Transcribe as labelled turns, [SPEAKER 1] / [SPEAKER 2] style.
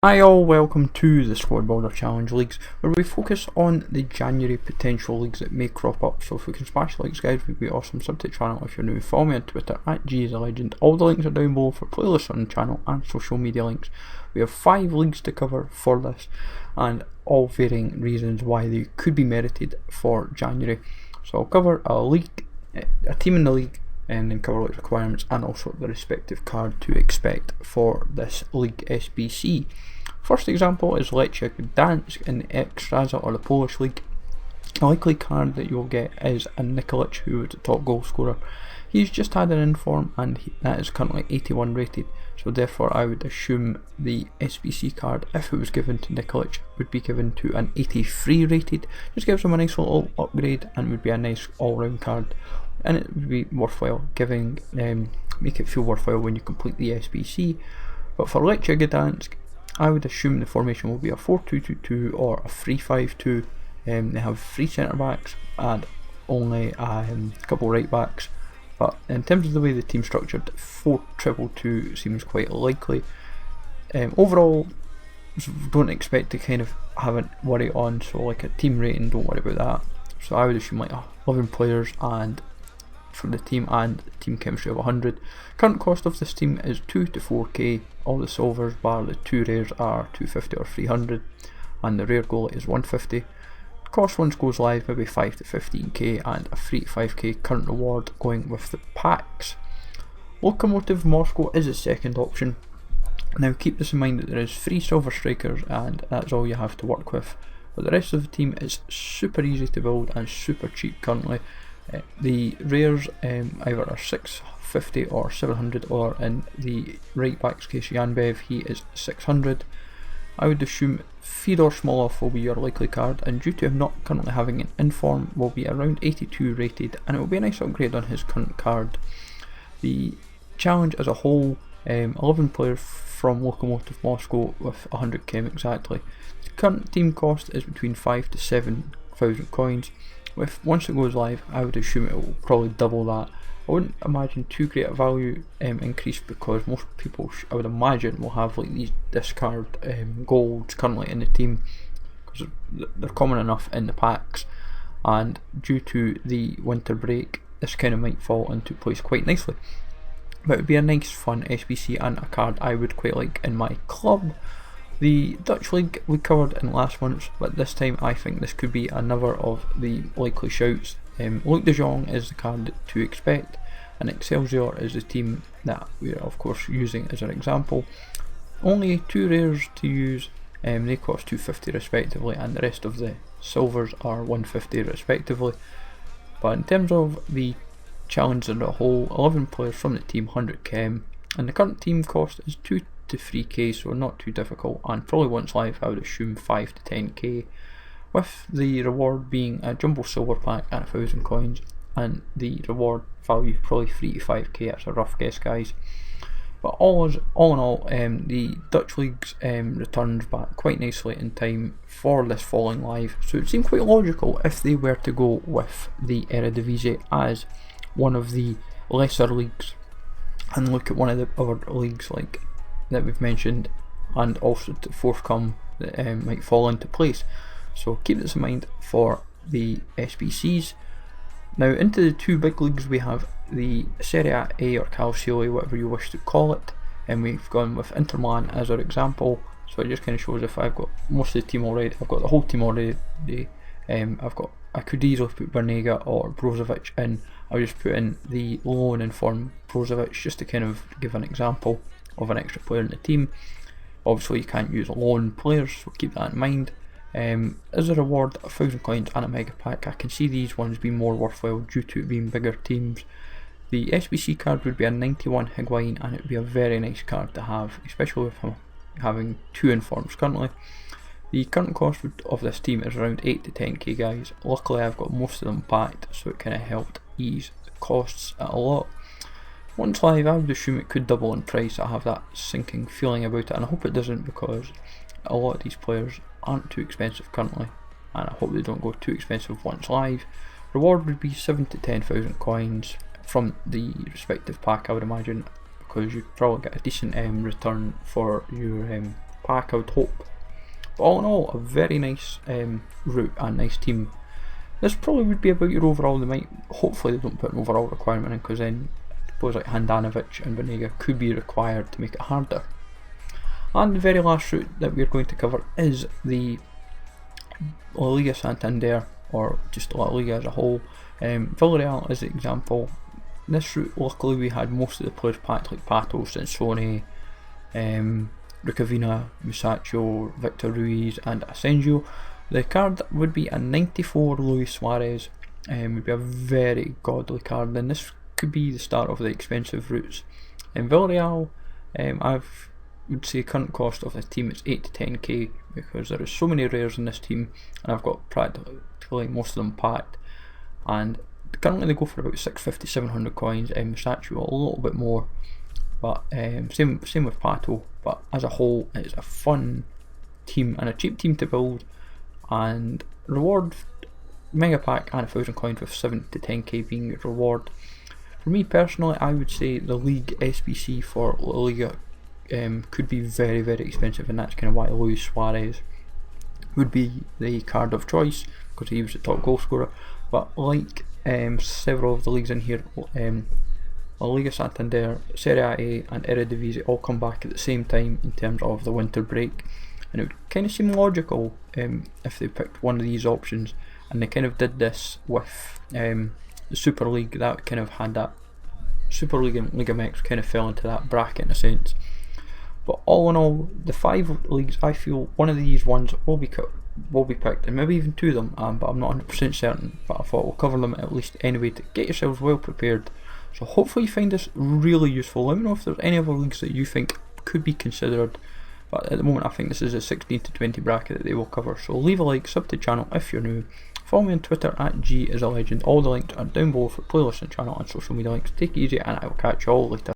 [SPEAKER 1] Hi all, welcome to the Squad Builder Challenge Leagues, where we focus on the January potential leagues that may crop up. So if we can smash the likes, guys, would be awesome. Sub to the channel if you're new. Follow me on Twitter at GIsALegend. All the links are down below for playlists on the channel and social media links. We have 5 leagues to cover for this, and all varying reasons why they could be merited for January. So I'll cover a team in the league, and then cover its requirements and also the respective card to expect for this League SBC. First example is League Gdansk in the Ekstraza or the Polish League. A likely card that you'll get is a Nikolic, who is the top goal scorer. He's just had an inform and that is currently 81 rated, so therefore I would assume the SBC card, if it was given to Nikolic, would be given to an 83 rated. Just gives him a nice little upgrade and would be a nice all-round card, and it would be worthwhile giving, make it feel worthwhile when you complete the SBC. But for League Gdansk, I would assume the formation will be a 4-2-2-2 or a 3-5-2. They have 3 centre backs and only a couple right backs, but in terms of the way the team's structured, 4-2-2 seems quite likely. Overall, don't expect to kind of have a worry on, so like a team rating, don't worry about that. So I would assume like 11 players and for the team and team chemistry of 100. Current cost of this team is 2 to 4k. All the silvers bar the 2 rares are 250 or 300, and the rare goal is 150. Cost once goes live maybe 5 to 15k, and a 3 to 5k current reward going with the packs. Lokomotiv Moscow is a second option. Now keep this in mind that there is 3 silver strikers and that's all you have to work with, but the rest of the team is super easy to build and super cheap currently. The rares either are 650 or 700, or in the right back's case, Janbev, he is 600. I would assume Fyodor Smolov will be your likely card, and due to him not currently having an inform, will be around 82 rated, and it will be a nice upgrade on his current card. The challenge as a whole, 11 players from Lokomotiv Moscow with 100 chem exactly. The current team cost is between 5 to 7,000 coins. Once it goes live, I would assume it will probably double that. I wouldn't imagine too great a value increase, because most people, I would imagine, will have like these discard golds currently in the team, because they're common enough in the packs, and due to the winter break, this kind of might fall into place quite nicely. But it would be a nice fun SBC and a card I would quite like in my club. The Dutch League we covered in last month's, but this time I think this could be another of the likely shouts. Luc de Jong is the card to expect, and Excelsior is the team that we are of course using as an example. Only 2 rares to use, they cost 250 respectively, and the rest of the silvers are 150 respectively. But in terms of the challenge as a whole, 11 players from the team, 100 chem, and the current team cost is 2 to 3k, so not too difficult, and probably once live I would assume 5 to 10k, with the reward being a jumbo silver pack and 1000 coins, and the reward value probably 3 to 5k. That's a rough guess, guys. But all in all, the Dutch League's returns back quite nicely in time for this falling live, so it seemed quite logical if they were to go with the Eredivisie as one of the lesser leagues, and look at one of the other leagues like that we've mentioned, and also to forthcome that might fall into place. So keep this in mind for the SBCs. Now into the 2 big leagues, we have the Serie A or Calcioli, whatever you wish to call it, and we've gone with Inter Milan as our example. So it just kind of shows if I've got most of the team already, I've got the whole team already. I could easily put Bernega or Brozovic in. I'll just put in the loan inform Brozovic just to kind of give an example of an extra player in the team. Obviously you can't use loan players, so keep that in mind. As a reward, 1000 coins and a mega pack. I can see these ones being more worthwhile due to it being bigger teams. The SBC card would be a 91 Higuain, and it would be a very nice card to have, especially with him having 2 informs currently. The current cost of this team is around 8 to 10k, guys. Luckily I've got most of them packed, so it kind of helped ease the costs a lot. Once live, I would assume it could double in price. I have that sinking feeling about it, and I hope it doesn't, because a lot of these players aren't too expensive currently, and I hope they don't go too expensive once live. Reward would be 7 to 10,000 coins from the respective pack, I would imagine, because you'd probably get a decent return for your pack, I would hope. But all in all, a very nice route and nice team. This probably would be about your overall. They might, hopefully they don't put an overall requirement in, because then I suppose like Handanovic and Vanega could be required to make it harder. And the very last route that we're going to cover is the La Liga Santander, or just La Liga as a whole. Villarreal is the example. This route, luckily we had most of the players packed, like Pato, Sansone, Ricavina, Musacchio, Victor Ruiz and Asensio. The card would be a 94 Luis Suarez, would be a very godly card, and this could be the start of the expensive routes. In Villarreal, I would say current cost of the team is 8 to 10k, because there is so many rares in this team, and I've got practically most of them packed, and currently they go for about 650, 700 coins. Musacchio a little bit more, but same with Pato. But as a whole, it's a fun team and a cheap team to build, and reward mega pack and 1000 coins with 7 to 10k being your reward. For me personally, I would say the League SBC for La Liga could be very, very expensive, and that's kind of why Luis Suarez would be the card of choice, because he was the top goal scorer. But like several of the leagues in here, La Liga Santander, Serie A and Eredivisie all come back at the same time in terms of the winter break, and it would kind of seem logical if they picked one of these options, and they kind of did this with the Super League. That kind of had that Super League and Liga MX kind of fell into that bracket in a sense. But all in all, the 5 leagues, I feel one of these ones will be picked, and maybe even 2 of them, but I'm not 100% certain. But I thought we'll cover them at least anyway to get yourselves well prepared. So hopefully you find this really useful. Let me know if there's any other leagues that you think could be considered, but at the moment I think this is a 16 to 20 bracket that they will cover. So leave a like, sub to the channel if you're new, follow me on Twitter at G is a legend. All the links are down below for playlist and channel and social media links. Take it easy, and I will catch you all later.